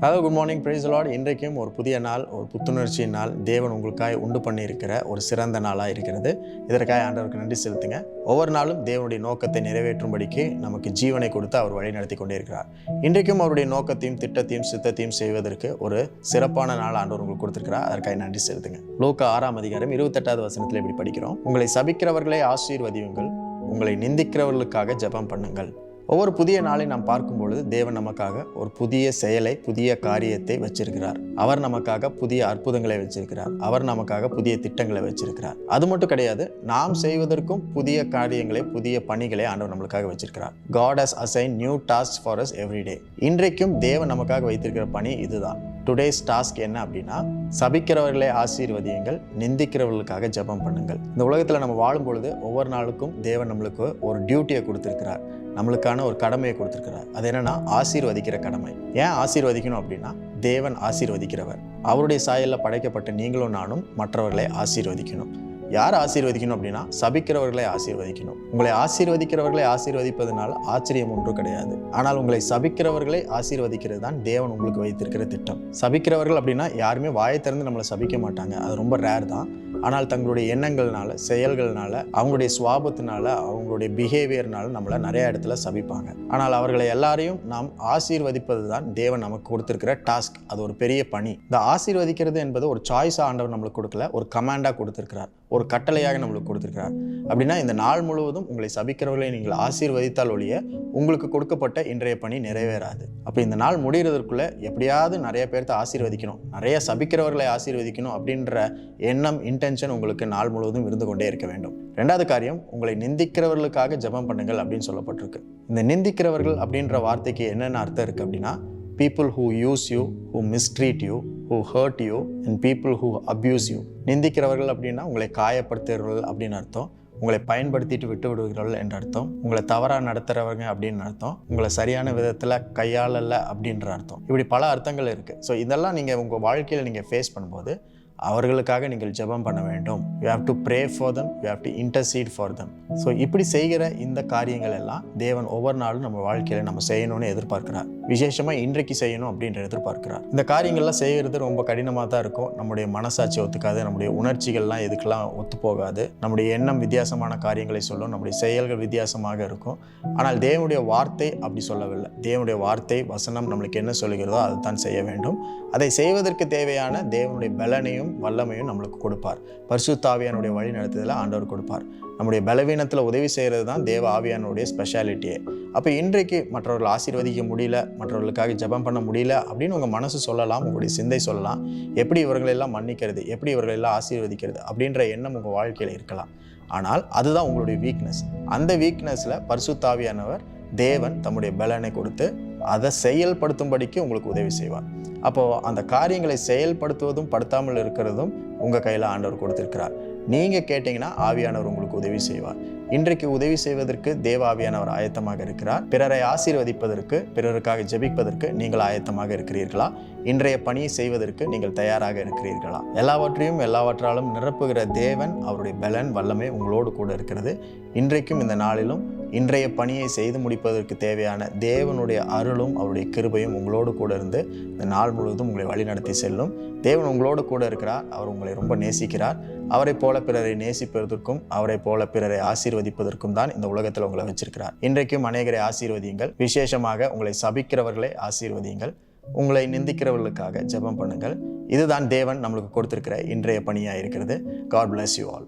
Hello, good morning, praise the Lord. இன்றைக்கும் ஒரு புதிய நாள், ஒரு புத்துணர்ச்சியின் நாள் தேவன் உங்களுக்காக உண்டு பண்ணியிருக்கிற ஒரு சிறந்த நாளாக இருக்கிறது. இதற்காக ஆண்டவருக்கு நன்றி செலுத்துங்க. ஒவ்வொரு நாளும் தேவனுடைய நோக்கத்தை நிறைவேற்றும்படிக்கு நமக்கு ஜீவனை கொடுத்து அவர் வழி நடத்தி கொண்டே இருக்கிறார். இன்றைக்கும் அவருடைய நோக்கத்தையும் திட்டத்தையும் சித்தத்தையும் செய்வதற்கு ஒரு சிறப்பான நாள் ஆண்டவர் உங்களுக்கு கொடுத்திருக்கிறார். அதற்காக நன்றி செலுத்துங்க. லூக்கா 6:28 இப்படி படிக்கிறோம். உங்களை சபிக்கிறவர்களை ஆசீர்வதியுங்கள், உங்களை நிந்திக்கிறவர்களுக்காக ஜெபம் பண்ணுங்கள். ஒவ்வொரு புதிய நாளை நாம் பார்க்கும் பொழுது தேவன் நமக்காக ஒரு புதிய செயலை, புதிய காரியத்தை வச்சிருக்கிறார். அவர் நமக்காக புதிய அற்புதங்களை வச்சிருக்கிறார். அவர் நமக்காக புதிய திட்டங்களை வச்சிருக்கிறார். அது மட்டும் கிடையாது, நாம் செய்வதற்கும் புதிய காரியங்களை, புதிய பணிகளை ஆண்டவர் நம்மளுக்காக வச்சிருக்கிறார். God has assigned new tasks for us every day. இன்றைக்கும் தேவன் நமக்காக வைத்திருக்கிற பணி இதுதான். டுடேஸ் டாஸ்க் என்ன அப்படின்னா, சபிக்கிறவர்களை ஆசீர்வதியுங்கள், நிந்திக்கிறவர்களுக்காக ஜெபம் பண்ணுங்கள். இந்த உலகத்தில் நம்ம வாழும் பொழுது ஒவ்வொரு நாளுக்கும் தேவன் நம்மளுக்கு ஒரு டியூட்டியை கொடுத்திருக்கிறார், நம்மளுக்கான ஒரு கடமையை கொடுத்திருக்கிறார். அது என்னன்னா, ஆசீர்வதிக்கிற கடமை. ஏன் ஆசீர்வதிக்கணும் அப்படின்னா, தேவன் ஆசீர்வதிக்கிறவர். அவருடைய சாயலில் படைக்கப்பட்ட நீங்களும் நானும் மற்றவர்களை ஆசீர்வதிக்கணும். யார் ஆசீர்வதிக்கணும் அப்படின்னா, சபிக்கிறவர்களை ஆசீர்வதிக்கணும். உங்களை ஆசீர்வதிக்கிறவர்களை ஆசீர்வதிப்பதனால ஆச்சரியம் ஒன்றும் கிடையாது. ஆனால் உங்களை சபிக்கிறவர்களை ஆசீர்வதிக்கிறது தான் தேவன் உங்களுக்கு வைத்திருக்கிற திட்டம். சபிக்கிறவர்கள் அப்படின்னா யாருமே வாயை திறந்து நம்மளை சபிக்க மாட்டாங்க, அது ரொம்ப ரேர் தான். ஆனால் தங்களுடைய எண்ணங்கள்னால, செயல்கள்னால, அவங்களுடைய சுவாபத்தினால, அவங்களுடைய பிஹேவியர்னால நம்மளை நிறைய இடத்துல சபிப்பாங்க. ஆனால் அவர்களை எல்லாரையும் நாம் ஆசீர்வதிப்பது தான் தேவன் நமக்கு கொடுத்திருக்கிற டாஸ்க். அது ஒரு பெரிய பணி. இந்த ஆசீர்வதிக்கிறது என்பது ஒரு சாய்ஸாக ஆண்டவர் நம்மளுக்கு கொடுக்கல, ஒரு கமாண்டாக கொடுத்திருக்கிறார், ஒரு கட்டளையாக நம்மளுக்கு கொடுத்திருக்கிறார். அப்படின்னா இந்த நாள் முழுவதும் உங்களை சபிக்கிறவர்களை நீங்கள் ஆசீர்வதித்தால் ஒழிய உங்களுக்கு கொடுக்கப்பட்ட இன்றைய பணி நிறைவேறாது. அப்போ இந்த நாள் முடிகிறதற்குள்ள எப்படியாவது நிறைய பேர்த்த ஆசீர்வதிக்கணும், நிறைய சபிக்கிறவர்களை ஆசீர்வதிக்கணும் அப்படின்ற எண்ணம், இன்டென்ஷன் உங்களுக்கு நாள் முழுவதும் இருந்து கொண்டே இருக்க வேண்டும். ரெண்டாவது காரியம், உங்களை நிந்திக்கிறவர்களுக்காக ஜெபம் பண்ணுங்கள் அப்படின்னு சொல்லப்பட்டிருக்கு. இந்த நிந்திக்கிறவர்கள் அப்படின்ற வார்த்தைக்கு என்னென்ன அர்த்தம் இருக்குது அப்படின்னா, people who use you, who mistreat you, who hurt you, and people who abuse you. நிந்திக்கிறவர்கள் அப்படின்னா உங்களை காயப்படுத்துகிறவர்கள் அப்படின்னு அர்த்தம், உங்களை பயன்படுத்திட்டு விட்டு விடுகிறவர்கள் என்ற அர்த்தம், உங்களை தவறாக நடத்துகிறவங்க அப்படின்னு அர்த்தம், உங்களை சரியான விதத்தில் கையாளலை அப்படின்ற அர்த்தம். இப்படி பல அர்த்தங்கள் இருக்குது. ஸோ இதெல்லாம் நீங்கள் உங்கள் வாழ்க்கையில் நீங்கள் ஃபேஸ் பண்ணும்போது அவர்களுக்காக நீங்கள் ஜெபம் பண்ண வேண்டும். You have to pray for them, you have to intercede for them. So இப்படி செய்கிற இந்த காரியங்கள் எல்லாம் தேவன் ஒவ்வொரு நாளும் நம்ம வாழ்க்கையில் நம்ம செய்யணும்னு எதிர்பார்க்கிறார். விசேஷமாக இன்றைக்கு செய்யணும் அப்படின்ற எதிர்பார்க்கிறார். இந்த காரியங்கள்லாம் செய்கிறது ரொம்ப கடினமாக தான் இருக்கும். நம்முடைய மனசாட்சி ஒத்துக்காது, நம்முடைய உணர்ச்சிகள்லாம் எதுக்கெல்லாம் ஒத்து போகாது, நம்முடைய எண்ணம் வித்தியாசமான காரியங்களை சொல்லும், நம்முடைய செயல்கள் வித்தியாசமாக இருக்கும். ஆனால் தேவனுடைய வார்த்தை அப்படி சொல்லவில்லை. தேவனுடைய வார்த்தை, வசனம் நம்மளுக்கு என்ன சொல்லுகிறதோ அதை தான் செய்ய வேண்டும். அதை செய்வதற்கு தேவையான தேவனுடைய பலனையும் வல்லமையும் நம்மளுக்கு கொடுப்பார். பரிசுத்த ஆவியானுடைய வழி நடத்துதல ஆண்டவர் கொடுப்பார். நம்முடைய பலவீனத்தில் உதவி செய்கிறது தான் தேவ ஆவியானுடைய ஸ்பெஷாலிட்டியே. அப்போ இன்றைக்கு மற்றவர்கள் ஆசீர்வதிக்க முடியல, மற்றவர்களுக்காக ஜெபம் பண்ண முடியல அப்படின்னு உங்கள் மனசு சொல்லலாம், உங்களுடைய சிந்தை சொல்லலாம். எப்படி இவர்களெல்லாம் மன்னிக்கிறது, எப்படி இவர்களெல்லாம் ஆசீர்வதிக்கிறது அப்படின்ற எண்ணம் உங்கள் வாழ்க்கையில் இருக்கலாம். ஆனால் அதுதான் உங்களுடைய வீக்னஸ். அந்த வீக்னஸில் பரிசுத்த ஆவியானவர் தேவன் தம்முடைய பலனை கொடுத்து அதை செயல்படுத்தும்படிக்கு உங்களுக்கு உதவி செய்வார். அப்போது அந்த காரியங்களை செயல்படுத்துவதும் படுத்தாமல் இருக்கிறதும் உங்கள் கையில் ஆண்டவர் கொடுத்திருக்கிறார். நீங்கள் கேட்டிங்கன்னா ஆவியானவர் உங்களுக்கு உதவி செய்வார். இன்றைக்கு உதவி செய்வதற்கு தேவ ஆவியானவர் ஆயத்தமாக இருக்கிறார். பிறரை ஆசீர்வதிப்பதற்கு, பிறருக்காக ஜெபிப்பதற்கு நீங்கள் ஆயத்தமாக இருக்கிறீர்களா? இன்றைய பணியை செய்வதற்கு நீங்கள் தயாராக இருக்கிறீர்களா? எல்லாவற்றாலும் நிரப்புகிற தேவன், அவருடைய பலன், வல்லமை உங்களோடு கூட இருக்கிறது. இன்றைக்கும் இந்த நாளிலும் இன்றைய பணியை செய்து முடிப்பதற்கு தேவையான தேவனுடைய அருளும் அவருடைய கிருபையும் உங்களோடு கூட இருந்து இந்த நாள் முழுவதும் உங்களை வழிநடத்தி செல்லும். தேவன் உங்களோடு கூட இருக்கிறார். அவர் உங்களை ரொம்ப நேசிக்கிறார். அவரை போல பிறரை நேசிப்பதற்கும், அவரை போல பிறரை ஆசீர்வதிப்பதற்கும் தான் இந்த உலகத்தில் உங்களை வச்சிருக்கிறார். இன்றைக்கும் அநேகரை ஆசீர்வதியுங்கள். விசேஷமாக உங்களை சபிக்கிறவர்களை ஆசீர்வதியுங்கள். உங்களை நிந்திக்கிறவர்களுக்காக ஜெபம் பண்ணுங்கள். இதுதான் தேவன் நம்மளுக்கு கொடுத்திருக்கிற இன்றைய பணியாக இருக்கிறது. God bless you all.